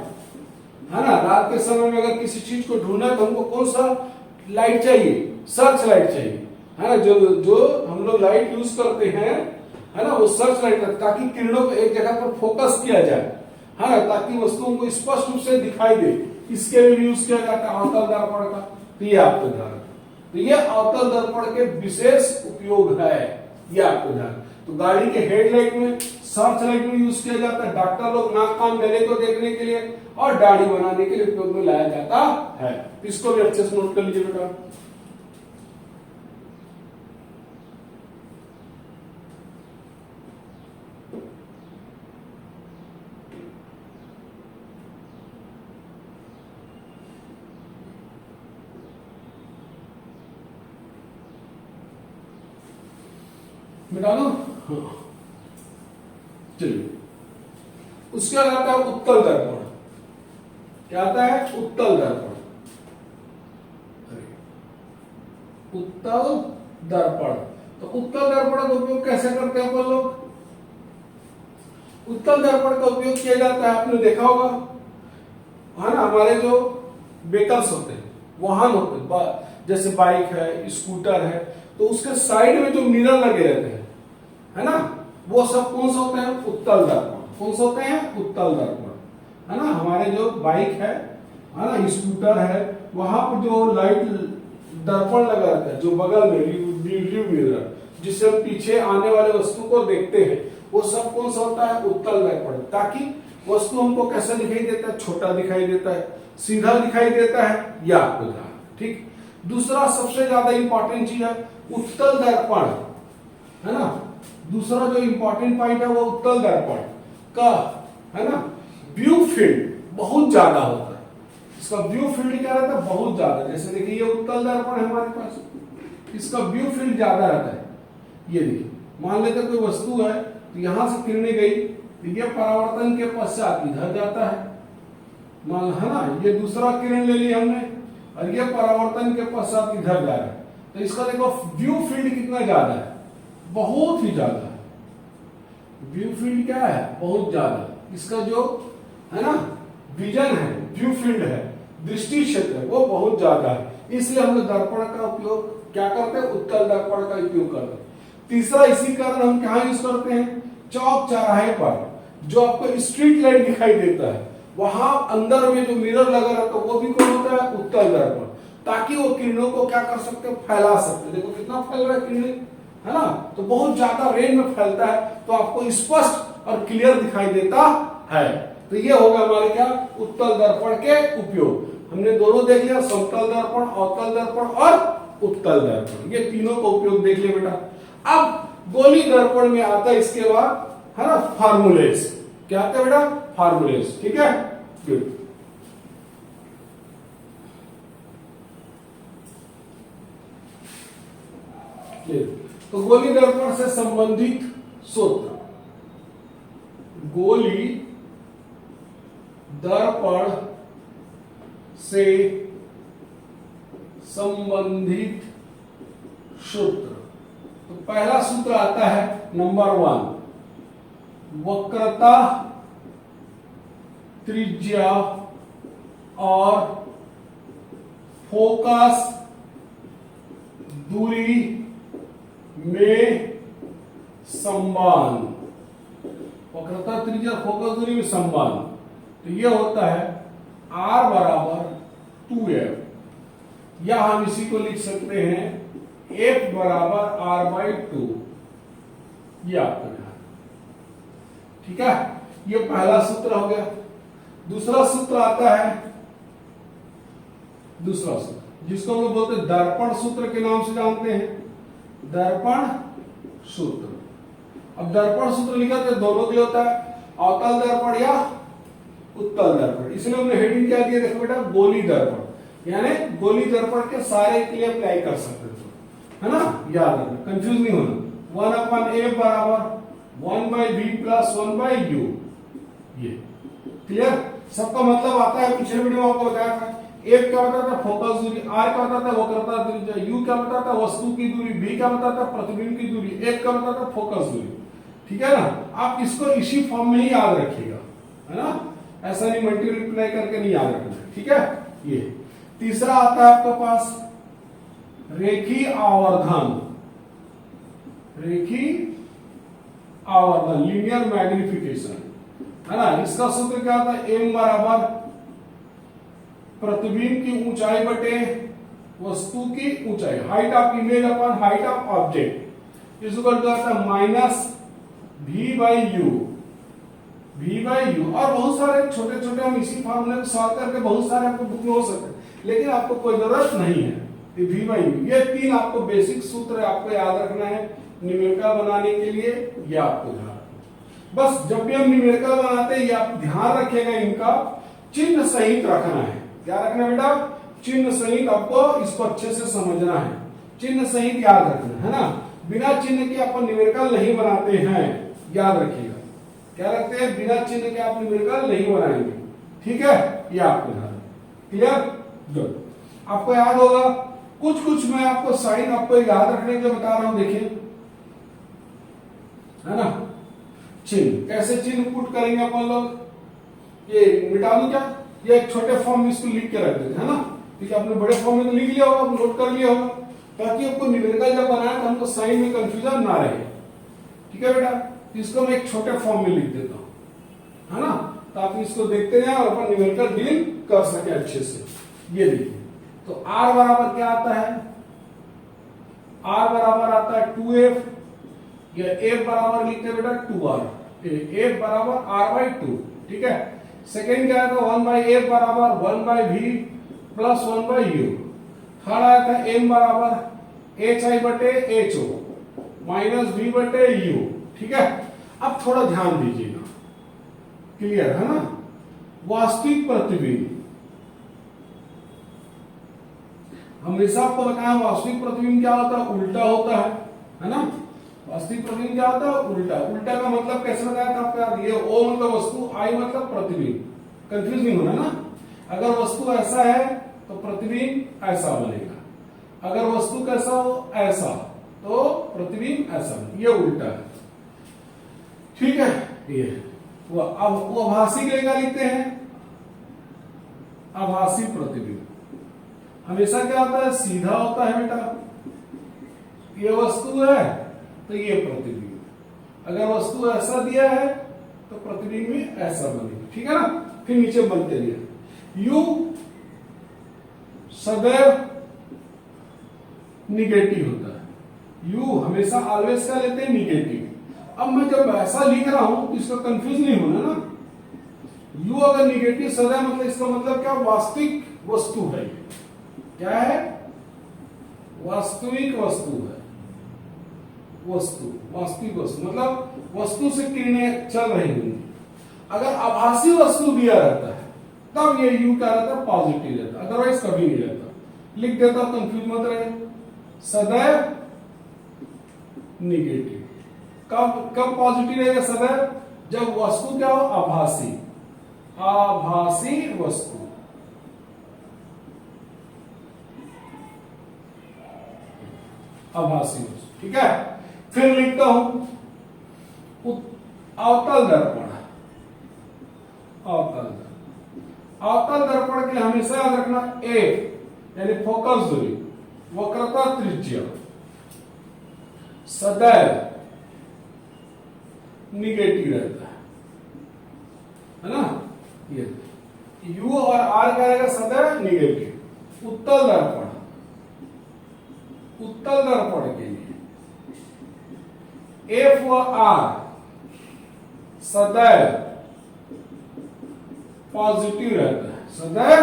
है ना, रात के समय में अगर किसी चीज को ढूंढना है तो हमको कौन सा लाइट चाहिए? सर्च लाइट चाहिए, है ना, जो हम लोग लाइट यूज करते हैं, है ना, वो सर्च लाइट, ताकि किरणों को एक जगह पर फोकस किया जाए, है ना, ताकि वस्तुओं को स्पष्ट रूप से दिखाई दे, इसके लिए यूज किया जाता है अवतल दर्पण का। तो ये आपको ध्यान, तो ये अवतल दर्पण के विशेष उपयोग है, ये आपको ध्यान। तो गाड़ी के हेडलाइट में, सर्च लाइट में यूज किया जाता है, डॉक्टर लोग नाक, कान, गले को देखने के लिए और दाढ़ी बनाने के लिए उपयोग में लाया जाता है। इसको भी अच्छे से नोट कर लीजिए बेटा। मिटा दो, चलिए। उसके बाद आता है उत्तल दर्पण। क्या आता है? उत्तल दर्पण। उत्तल दर्पण, तो उत्तल दर्पण का उपयोग कैसे करते हैं अपन लोग? उत्तल दर्पण का उपयोग किया जाता है, आपने देखा होगा, है ना, हमारे जो व्हीकल्स होते हैं, वाहन होते हैं, जैसे बाइक है, स्कूटर है, तो उसके साइड में जो मिरर लगे रहते हैं, है ना, वो सब कौन सा होते हैं? उत्तल दर्पण। कौन सा होते हैं? उत्तल दर्पण, है ना। हमारे जो बाइक है ना, स्कूटर है, वहां पर जो लाइट दर्पण लगा रहता है, जो बगल में रिव्यू मिरर, जिससे हम पीछे आने वाले वस्तु को देखते हैं, वो सब कौन सा होता है? उत्तल दर्पण। ताकि वस्तु हमको कैसा दिखाई देता है? छोटा दिखाई देता है, सीधा दिखाई देता है, या आपको ध्यान, ठीक। दूसरा सबसे ज्यादा इंपॉर्टेंट चीज है उत्तल दर्पण, है ना। दूसरा जो इंपॉर्टेंट पॉइंट है वो उत्तल दर्पण का, है ना, व्यू फील्ड बहुत ज्यादा होता है। इसका व्यू फील्ड क्या रहता है? बहुत ज्यादा। जैसे देखिए ये उत्तल दर्पण है हमारे पास, इसका व्यू फील्ड ज्यादा रहता है। ये देखिए, मान लेते कोई वस्तु है तो यहां से किरणें गई तो ये परावर्तन के पश्चात इधर जाता है, है ना। ये दूसरा किरण ले लिया हमने और ये परावर्तन के पश्चात इधर जा रहा है, तो इसका देखो व्यू फील्ड कितना ज्यादा है? बहुत ही ज्यादा है। व्यू फील्ड क्या है? बहुत ज्यादा। इसका जो है ना विजन है, व्यू फील्ड है, दृष्टि क्षेत्र है, वो बहुत ज्यादा है। इसलिए हम लोग दर्पण का उपयोग क्या करते हैं? उत्तल दर्पण का उपयोग करते हैं। तीसरा, इसी कारण हम क्या यूज करते हैं? चौक चौराहे पर जो आपको स्ट्रीट लाइट दिखाई देता है, वहां अंदर में जो मिरर लगा रहता है वो भी कौन होता है? उत्तल दर्पण। ताकि वो किरणों को क्या कर सकते हैं? फैला सकते हैं। देखो कितना फैल रहा है किरणें, है ना, तो बहुत ज्यादा रेंज में फैलता है, तो आपको स्पष्ट और क्लियर दिखाई देता है। तो ये होगा हमारे क्या? उत्तल दर्पण के उपयोग। हमने दोनों देख लिया, समतल दर्पण, अवतल दर्पण और उत्तल दर्पण, ये तीनों का उपयोग देख लिया बेटा। अब गोली दर्पण में आता है इसके बाद, है ना, फार्मूलेस। क्या आता है बेटा? फार्मूलेस, ठीक है, गुड। तो गोली दर्पण से संबंधित सूत्र, गोली दर्पण से संबंधित सूत्र। तो पहला सूत्र आता है नंबर 1, वक्रता त्रिज्या और फोकस दूरी में संबंध, वक्रता त्रिज्या फोकस दूरी में संबंध, तो ये होता है r बराबर 2f, या हम इसी को लिख सकते हैं f बराबर r/2। ये आपका ध्यान, ठीक है। ये पहला सूत्र हो गया। दूसरा सूत्र आता है, दूसरा सूत्र जिसको हम लोग बोलते हैं दर्पण सूत्र के नाम से जानते हैं, दर्पण सूत्र। अब दर्पण सूत्र लिखा तो दोनों के लिए होता है, अवतल दर्पण या उत्तल दर्पण। इसलिए हमने हेडिंग क्या दिया, देखो बेटा, गोली दर्पण, यानी गोली दर्पण के सारे के लिए अप्लाई कर सकते हो, है ना, याद रखना, कंफ्यूज नहीं होना। 1/f बराबर 1/v प्लस 1/u, ये क्लियर। सबका मतलब आता है, पिछले वीडियो में आपको बताया था, f क्या बताता है फोकस दूरी, r क्या बताता है वक्रता त्रिज्या, u क्या बताता है वस्तु की दूरी, v क्या बताता है प्रतिबिंब की दूरी, f क्या बताता है फोकस दूरी, ठीक है ना। आप इसको इसी फॉर्म में ही याद रखिएगा, है ना, ऐसा नहीं मल्टीप्लाई करके नहीं याद रखना, ठीक है। ये तीसरा आता है आपके पास रेखीय आवर्धन, रेखीय आवर्धन, लीनियर मैग्निफिकेशन, है ना। इसका सूत्र क्या आता है, m बराबर प्रतिबिंब की ऊंचाई बटे वस्तु की ऊंचाई, height of image upon height of object, इसको आता है माइनस v/u, v/u। और बहुत सारे छोटे छोटे हम इसी फॉर्मूले को सॉल्व करके बहुत सारे आपको बुक में हो सकते हैं, लेकिन आपको कोई जरूरत नहीं है। v/u, ये तीन आपको बेसिक सूत्र आपको याद रखना है न्यूमेरिकल बनाने के लिए, ये आपको ध्यान रखना। बस जब भी हम न्यूमेरिकल बनाते हैं, ये आप ध्यान रखिएगा, इनका चिन्ह सहित रखना है। क्या रखना है बेटा, चिन्ह सहित, आपको इसको अच्छे से समझना है, चिन्ह सहित याद रखना है ना। बिना चिन्ह के अपन न्यूमेरिकल नहीं बनाते हैं, याद रखिएगा। क्या रखते हैं, बिना चिन्ह के आप न्यूमेरिकल नहीं बनाएंगे, ठीक है। ये आपको ध्यान, क्लियर, गुड। आपको याद होगा, कुछ कुछ मैं आपको साइन आपको याद रखने के बता रहा हूं, देखिए, है ना। चिन्ह, कैसे चिन्ह पुट करेंगे अपन लोग, ये मिटा दूं क्या, ये एक छोटे फॉर्म में इसको लिख के रख देते हैं ना, ठीक है। आपने बड़े फॉर्म में तो लिख लिया होगा, नोट कर लिया होगा, ताकि आपको न्यूमेरिकल जब बनाए तो हमको साइन में कंफ्यूजन ना रहे, ठीक है बेटा। इसको मैं एक छोटे फॉर्म में लिख देता हूं, है ना, तो आप इसको देखते हैं और अपन न्यूमेरिकल डील कर सके अच्छे से। ये देखिए, तो r बराबर क्या आता है, r बराबर आता है 2f, या f बराबर लिखते हैं बेटा 2r, f बराबर r/2, ठीक है। सेकेंड क्या आया था 1/f बराबर 1/v प्लस 1/u। थर्ड आया था m बराबर hi बटे ho माइनस v बटे u, ठीक है। अब थोड़ा ध्यान दीजिएगा, क्लियर है ना। वास्तविक प्रतिबिंब, हमेशा आपको बताया वास्तविक प्रतिबिंब क्या होता है, उल्टा होता है ना। वास्तविक प्रतिबिंब क्या होता है, उल्टा। उल्टा का मतलब कैसे बताया था आपका, ये o मतलब वस्तु, I मतलब प्रतिबिंब, कंफ्यूज नहीं होना ना। अगर वस्तु ऐसा है तो प्रतिबिंब ऐसा बनेगा, अगर वस्तु कैसा हो ऐसा, तो प्रतिबिंब ऐसा बनेगा, ये उल्टा है, ठीक है। ये अब वो आभासी के लिए लिखते हैं, आभासी प्रतिबिंब हमेशा क्या होता है, सीधा होता है बेटा। ये वस्तु है तो ये प्रतिबिंब, अगर वस्तु ऐसा दिया है तो प्रतिबिंब भी ऐसा बनेगा, ठीक है ना। फिर नीचे बनते रहिए। u सदैव निगेटिव होता है, u हमेशा ऑलवेज का लेते हैं निगेटिव। अब मैं जब ऐसा लिख रहा हूं तो इसका कंफ्यूज नहीं होना ना। u अगर निगेटिव सदैव, मतलब इसका मतलब क्या, वास्तविक वस्तु है, क्या है, वास्तविक वस्तु है, वस्तु, वास्तविक वस्तु मतलब वस्तु से किरणें चल रही होंगी। अगर आभासी वस्तु दिया रहता है तब ये u क्या रहता है, पॉजिटिव रहता है, अदरवाइज कभी नहीं रहता। लिख देता हूं, कंफ्यूज मत रहे, सदैव निगेटिव। कब पॉजिटिव रहेगा, सदैव जब वस्तु क्या हो, आभासी, आभासी वस्तु, आभासी वस्तु, ठीक है। फिर लिखता हूं अवतल दर्पण, अवतल दर्पण, अवतल दर्पण के लिए हमेशा याद रखना एफ यानी फोकस दूरी, वक्रता त्रिज्या सदैव निगेटिव रहता है ना। ये यू और आर क्या रहेगा, सदैव निगेटिव। उत्तल दर्पण के लिए एफ व आर सदैव पॉजिटिव रहता है, सदैव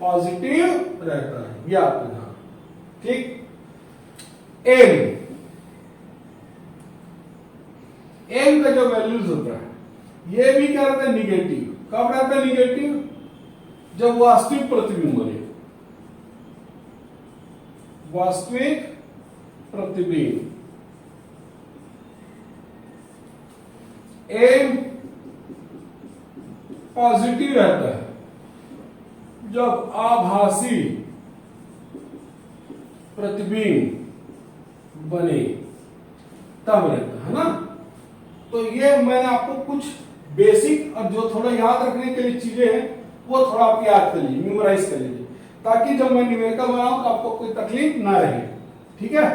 पॉजिटिव रहता है, यह आपका ध्यान। ठीक। एम का जो वैल्यूज होता है ये भी क्या रहता है, निगेटिव। कब रहता है निगेटिव, जब वास्तविक प्रतिबिंब बने, वास्तविक प्रतिबिंब। एम पॉजिटिव रहता है जब आभासी प्रतिबिंब बने, तब रहता है ना। तो ये मैंने आपको कुछ बेसिक और जो थोड़ा याद रखने के लिए चीजें हैं वो थोड़ा आप याद कर लीजिए, मेमोराइज कर लीजिए, ताकि जब मैं न्यूमेरिकल बनाऊं तो आपको कोई तकलीफ ना रहे। ठीक है,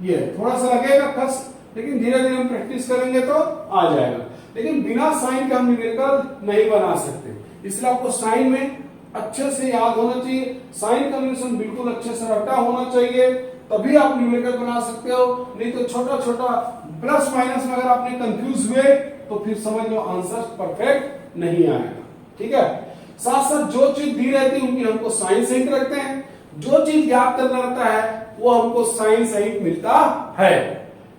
ये थोड़ा सा लगेगा कस, लेकिन धीरे धीरे हम प्रैक्टिस करेंगे तो आ जाएगा। लेकिन बिना साइन के हम न्यूमेरिकल नहीं बना सकते, इसलिए आपको साइन में अच्छे से याद होना चाहिए, साइन कन्वेंशन बिल्कुल अच्छे से रटा होना चाहिए, तभी आप न्यूमेरिकल बना सकते हो। नहीं तो छोटा छोटा प्लस माइनस में अगर आपने कंफ्यूज हुए तो फिर समझ लो आंसर परफेक्ट नहीं आएगा। ठीक है, साथ साथ जो चीज दी रहती है उनकी हमको साइन सहित रखते हैं, जो चीज ज्ञात करना रहता है वो हमको साइन सहित मिलता है।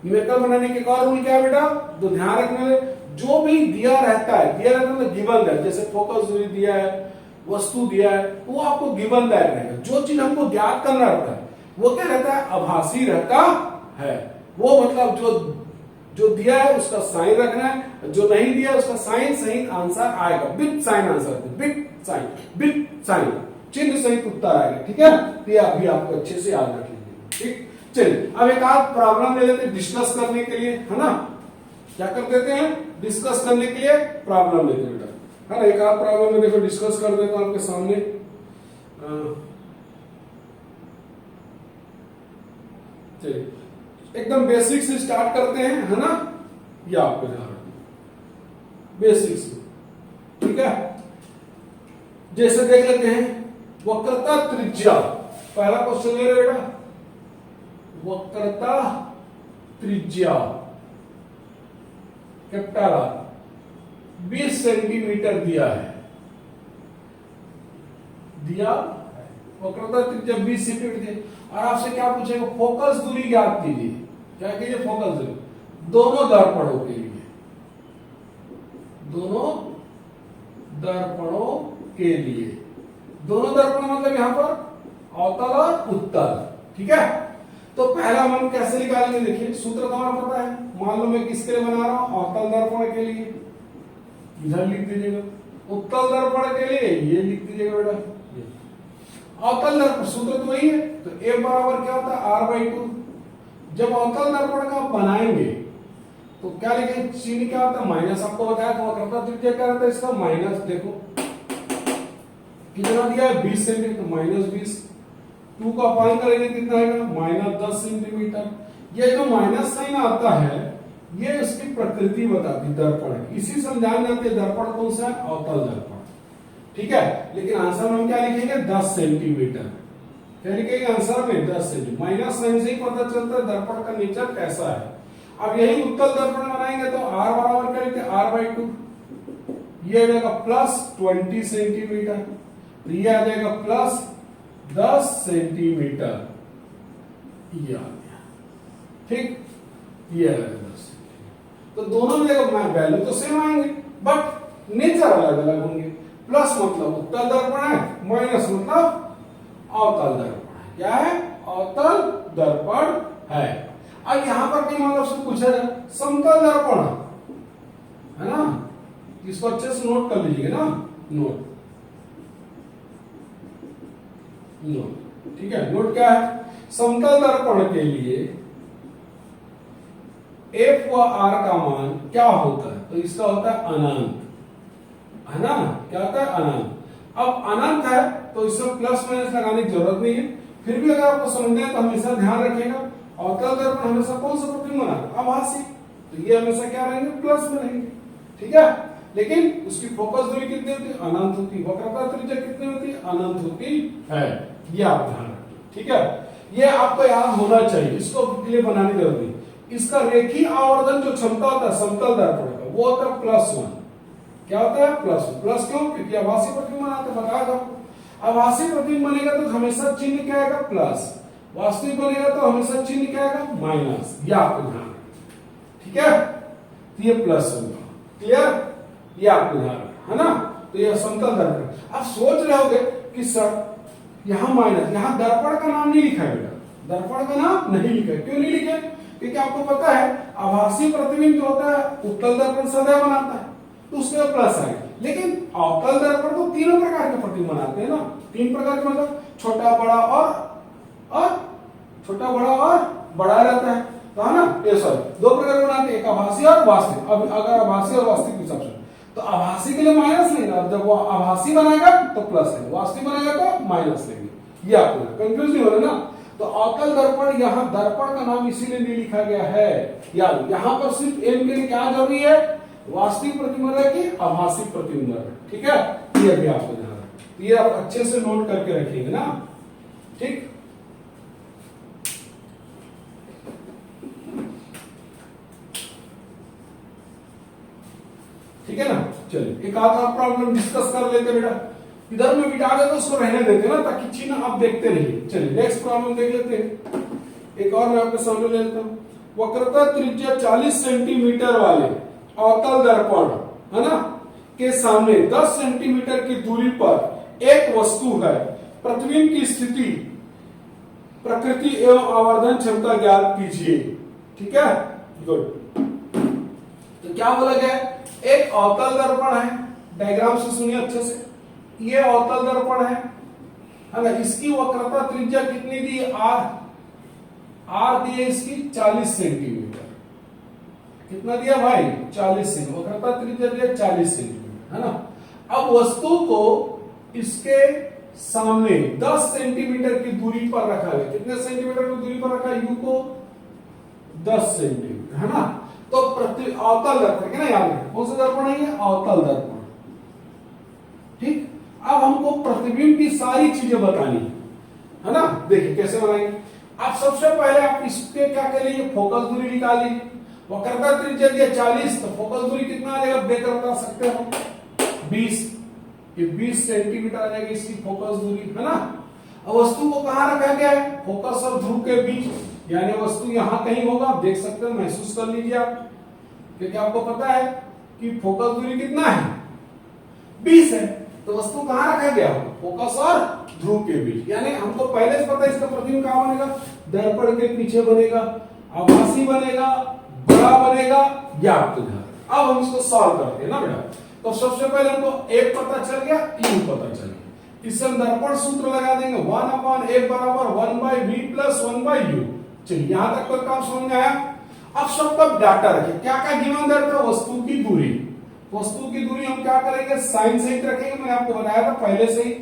न्यूमेरिकल बनाने के एक और रूल क्या है बेटा, तो ध्यान रखने में, जो भी दिया रहता है, दिया रहता है गिवन है, जैसे फोकस दूरी दिया है, वस्तु दिया है, तो वो आपको गिवन दैट रहेगा। जो चीज हमको ज्ञात करना रहता है वो क्या रहता है, आभासी रहता है। वो मतलब जो दिया है उसका साइन रखना है, जो नहीं दिया उसका साइन सहित आंसर आएगा, big sign answer, big sign चिन्ह सहित उत्तर आएगा। ठीक है, तो ये अभी आपको अच्छे से याद रख लीजिए। ठीक, चलिए अब एक आध प्रॉब्लम ले लेते हैं डिस्कस करने के लिए, है ना। क्या कर देते हैं, डिस्कस करने के लिए प्रॉब्लम लेते हैं बेटा, है ना। एक आध प्रॉब्लम में देखो डिस्कस कर देता हूं आपके सामने। चलिए एकदम बेसिक से स्टार्ट करते हैं, है ना। ये आपको ध्यान रखना बेसिक से। ठीक है, जैसे देख लेते हैं वक्रता त्रिज्या, पहला क्वेश्चन ले रहे बेटा, वक्रता त्रिज्या कैपिटल आर 20 सेंटीमीटर दिया है, दिया वक्रता त्रिज्या 20 सेंटीमीटर, और आपसे क्या पूछेगा, फोकस दूरी ज्ञात कीजिए। क्या कीजिए, फोकस दूरी दोनों दर्पणों के लिए, दोनों दर्पणों के लिए, दोनों दर्पण मतलब यहां पर अवतल और उत्तल। ठीक है, तो पहला हम कैसे निकालेंगे, देखिए सूत्र तो हमारा पता है। मान लो मैं किसके लिए बना रहा हूं, अवतल दर्पण के लिए, इधर लिख दीजिएगा, उत्तल दर्पण के लिए ये लिख दीजिएगा बेटा। अवतल दर्पण सूत्र तो वही है, तो ए बराबर क्या होता है, r/2। जब अवतल दर्पण का बनाएंगे तो क्या लिखेंगे, चिन्ह क्या होता है, माइनस। आपको बताया था वक्रता त्रिज्या क्या रहता है इसका, माइनस। देखो कितना दिया है, 20 सेंटीमीटर, -20। 2 का अपान करेंगे कितना आएगा, -10 सेंटीमीटर। ये जो माइनस साइन आता है ये उसकी प्रकृति बताती दर्पण, इसी समझाने जाते हैं दर्पण कौन सा है, अवतल दर्पण। ठीक है, लेकिन आंसर में हम क्या लिखेंगे, 10 सेंटीमीटर। क्या लिखेंगे आंसर में, 10 सेंटीमीटर। माइनस साइन से ही पता चलता है दर्पण का नेचर कैसा है। अब यही उत्तल दर्पण बनाएंगे तो r बराबर क्या लिखते हैं, r/2। ये आ जाएगा +20 सेंटीमीटर, तो ये आ जाएगा +10 सेंटीमीटर, ये आ गया। ठीक, ये आ गया 10 सेंटीमीटर। तो दोनों में वैल्यू तो सेम आएंगे बट नेचर अलग अलग होंगे। प्लस मतलब उत्तल दर्पण है, माइनस मतलब अवतल दर्पण है। क्या है, अवतल दर्पण है। अब यहां पर कहीं मतलब से पूछा जाए समतल दर्पण है ना, इसको अच्छे से नोट कर लीजिएगा ना, नोट। ठीक है, नोट क्या है, समतल दर्पण के लिए एफ व आर का मान क्या होता है, तो इसका होता है अनंत, है ना। क्या होता है, अनंत। अब अनंत है तो इसमें प्लस माइनस लगाने की जरूरत नहीं है, फिर भी अगर आपको समझना है तो हमेशा ध्यान रखिएगा अवतल दर्पण हमेशा कौन सा प्रतिबिंब बनाता है? आभासी। तो ये हमेशा क्या रहेंगे? प्लस में रहेंगे, ठीक है। लेकिन उसकी फोकस दूरी कितनी होती है? अनंत होती है। वक्रता त्रिज्या कितनी होती है? अनंत होती है। ये आप ध्यान रखिए, ठीक है। ये आपको याद होना चाहिए, इसको लिए बनाने की जरूरत नहीं। इसका रेखीय आवर्धन जो क्षमता होता है समतल दर्पण का, वो होता है +1। क्या होता है? +1। प्लस क्यों? क्योंकि आभासी प्रतिबिंब बनाते, बताया था। आभासी प्रतिबिंब बनेगा तो हमेशा चिन्ह क्या आएगा? प्लस। वास्तविक बनेगा तो हमेशा चिन्ह क्या आएगा? माइनस। ये आपको ध्यान रखना, ठीक है। तो ये प्लस होगा, क्लियर? ये आपको ध्यान रखना है ना। तो ये समतल दर्पण। आप सोच रहे होगे कि सर यहां माइनस, यहां दर्पण का नाम नहीं लिखा है बेटा, दर्पण का नाम नहीं लिखा है। क्यों नहीं लिखा है? क्योंकि आपको पता है आभासी प्रतिबिंब जो होता है उत्तल दर्पण सदैव बनाता है, तो उसके प्लस आएगा। लेकिन अवतल दर्पण तो तीनों प्रकार के प्रतिबिंब बनाते हैं ना, 3 प्रकार के, मतलब छोटा बड़ा और छोटा बड़ा और बड़ा रहता है, तो है ना। ये सॉरी 2 प्रकार के बनाते हैं, एक आभासी और वास्तविक। अब अगर आभासी और वास्तविक के हिसाब से तो आभासी के लिए माइनस लेंगे, अब जब वो आभासी बनाएगा तो प्लस लेंगे, वास्तविक बनाएगा तो माइनस लेंगे। ये आपको कंफ्यूज नहीं हो रहा ना। तो अवतल दर्पण, यहाँ दर्पण का नाम इसीलिए नहीं लिखा गया है, याद। यहाँ पर सिर्फ एम के लिए क्या जरूरी है? वास्तविक प्रतिबिंब है कि आभासी प्रतिबिंब है, ठीक है। ये भी आपको ध्यान रखना, ये आप अच्छे से नोट करके रखेंगे ना, ठीक। ठीक है ना। चलिए एक आध और प्रॉब्लम डिस्कस कर लेते बेटा। इधर में बिठा दे तो उसको रहने देते ना, ताकि चिन्ह आप देखते रहिए। चलिए नेक्स्ट प्रॉब्लम देख लेते हैं। एक और मैं आपके सामने ले लेता हूं। वक्रता त्रिज्या 40 सेंटीमीटर वाले अवतल दर्पण, है ना, के सामने 10 सेंटीमीटर की दूरी पर एक वस्तु है। प्रतिबिंब की स्थिति, प्रकृति एवं आवर्धन क्षमता ज्ञात कीजिए, ठीक है। गुड। तो क्या बोला गया? एक अवतल दर्पण है, डायग्राम से सुनिए अच्छे से। ये अवतल दर्पण है ना। इसकी वक्रता त्रिज्या कितनी दी? आर दी है इसकी 40 सेंटीमीटर। कितना दिया भाई? 40 सेंटीमीटर। वक्रता त्रिज्या दिया 40 सेंटीमीटर, है ना। अब वस्तु को इसके सामने 10 सेंटीमीटर की दूरी पर रखा है। कितने सेंटीमीटर की दूरी पर रखा है? यू को 10 सेंटीमीटर, है ना। तो अवतल दर्पण, ना, याद रखें कौन सा दर्पण है ये? अवतल दर्पण, ठीक। अब हमको प्रतिबिंब की सारी चीजें बतानी है ना। देखिए कैसे बनाएंगे। आप सबसे पहले आप इसके क्या करिए? फोकस दूरी निकाल लीजिए। वक्रता त्रिज्या दिया 40, तो फोकस दूरी कितना आ जाएगा? बेहतर बता सकते हो 20। ये 20 सेंटीमीटर आ जाएगी इसकी फोकस दूरी, है ना। अब वस्तु को कहां रखा गया है? फोकस और ध्रुव के बीच, यानी वस्तु यहां कहीं होगा। आप देख सकते हो, महसूस कर लीजिए आप, क्योंकि आपको पता है कि फोकस दूरी कितना है? 20 है। तो वस्तु कहां रखा गया? फोकस और ध्रुव के बीच, यानी हमको पहले से पता है इसका प्रतिबिंब कहां बनेगा? दर्पण के पीछे बनेगा, आभासी बनेगा, बड़ा बनेगा, या आपको ध्यान। अब हम इसको सॉल्व करते हैं ना बेटा। तो सबसे पहले हमको एक पता चल गया, यू पता चल गया। इससे हम दर्पण सूत्र लगा देंगे 1/f बराबर 1/v प्लस 1/u। चलिए यहां तक कोई काम समझ में आया। अब सबका डाटा रखिए। क्या क्या गिवन दर था? वस्तु की दूरी। वस्तु की दूरी हम क्या करेंगे? साइन सहित रखेंगे। मैंने आपको बताया था पहले से ही।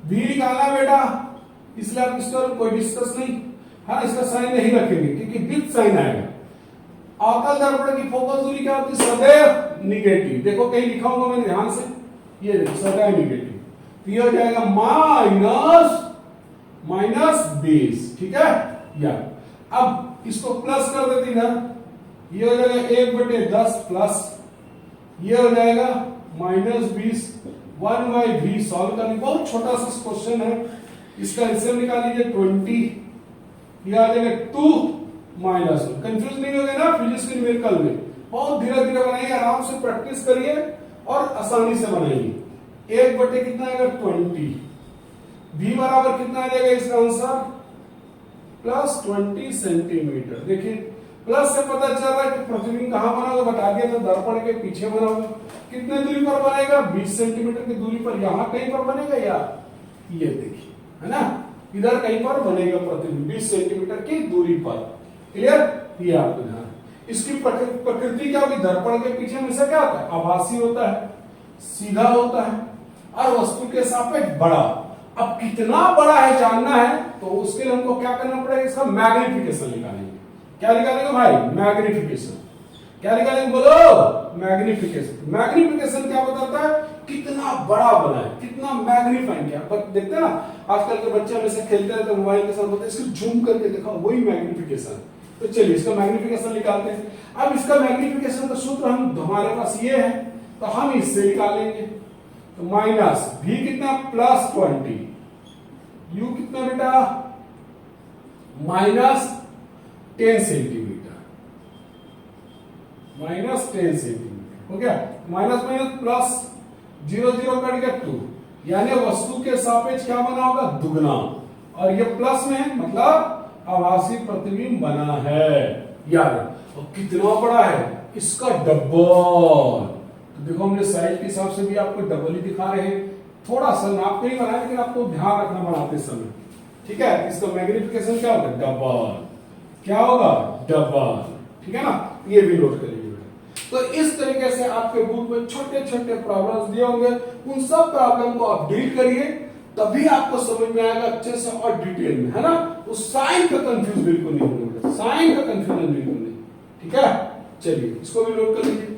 v निकालना बेटा, इसलिए आप इसका कोई डिस्कस नहीं, हाँ, इसका साइन नहीं रखेंगे क्योंकि विथ साइन आएगा। अवतल दर्पण की फोकस दूरी क्या होती है? सदैव निगेटिव। देखो कहीं लिखा होगा मैंने ध्यान से, ये देखो सदैव निगेटिव। तो ये हो जाएगा -20, ठीक है। या अब इसको प्लस कर देती ना, ये हो जाएगा 1/10 प्लस, ये हो जाएगा -20 1/v। सॉल्व करने, बहुत छोटा सा क्वेश्चन है। इसका एलसीएम निकाल लीजिए 20, ये आ जाएगा 2 -1। कंफ्यूज नहीं होगा ना फिजिक्स के न्यूमेरिकल में। बहुत धीरे धीरे बनाइए, आराम से प्रैक्टिस करिए और आसानी से बनाइए। 1/, कितना आएगा? 20। v बराबर कितना आ जाएगा इसका आंसर? +20 सेंटीमीटर। देखिए प्लस से पता चल रहा है कि प्रतिबिंब कहां बना होगा, बता दिया था, दर्पण के पीछे बना होगा। कितने दूरी पर बनेगा? 20 सेंटीमीटर की दूरी पर। यहां कहीं पर बनेगा या ये देखिए, है ना, इधर कहीं पर बनेगा प्रतिबिंब 20 सेंटीमीटर की दूरी पर। क्लियर? ये आपको ध्यान। इसकी प्रकृति क्या होगी? दर्पण के पीछे हमेशा क्या होता है? आभासी होता है, सीधा होता है, और वस्तु के सापेक्ष बड़ा। अब कितना बड़ा है जानना है तो उसके लिए हमको क्या करना पड़ेगा, इसका मैग्निफिकेशन निकालेंगे। क्या निकालेंगे भाई, मैग्निफिकेशन। क्या निकालेंगे बोलो, मैग्निफिकेशन। मैग्निफिकेशन क्या बताता है, कितना बड़ा बना है, कितना मैग्नीफाइंग किया। बट देखते हैं ना आजकल के बच्चे हमेशा खेलते रहते हैं मोबाइल के साथ, बोलते हैं इसको जूम करके देखा, वही मैग्निफिकेशन। तो चलिए इसका मैग्निफिकेशन निकालते हैं। अब इसका मैग्निफिकेशन का सूत्र हम हमारे पास ये है, तो हम इससे निकालेंगे। तो माइनस v कितना, प्लस 20, u कितना बेटा, माइनस 10 सेंटीमीटर, माइनस 10 सेंटीमीटर हो गया। माइनस माइनस प्लस, 0 0 कट गया 2, यानी वस्तु के सापेक्ष क्या बना होगा, दुगना। और ये प्लस में है मतलब आभासी प्रतिबिंब बना है यार। और कितना बड़ा है, इसका डबल। तो देखो हमने साइज के हिसाब से भी आपको डबल ही दिखा रहे हैं, थोड़ा सा नाप के ही बनाया, लेकिन आपको ध्यान रखना बनाते समय, ठीक है। इसका मैग्निफिकेशन क्या होगा, डबल। क्या होगा, डबल, ठीक है ना। ये भी नोट करिए। तो इस तरीके से आपके बुक में छोटे छोटे प्रॉब्लम्स दिए होंगे, उन सब प्रॉब्लम को आप डील करिए, तभी आपको समझ में आएगा अच्छे से और डिटेल में, है ना। उस साइन का कंफ्यूज बिल्कुल नहीं होगा, साइन का कंफ्यूजन बिल्कुल नहीं, ठीक है। चलिए इसको भी नोट कर लीजिए।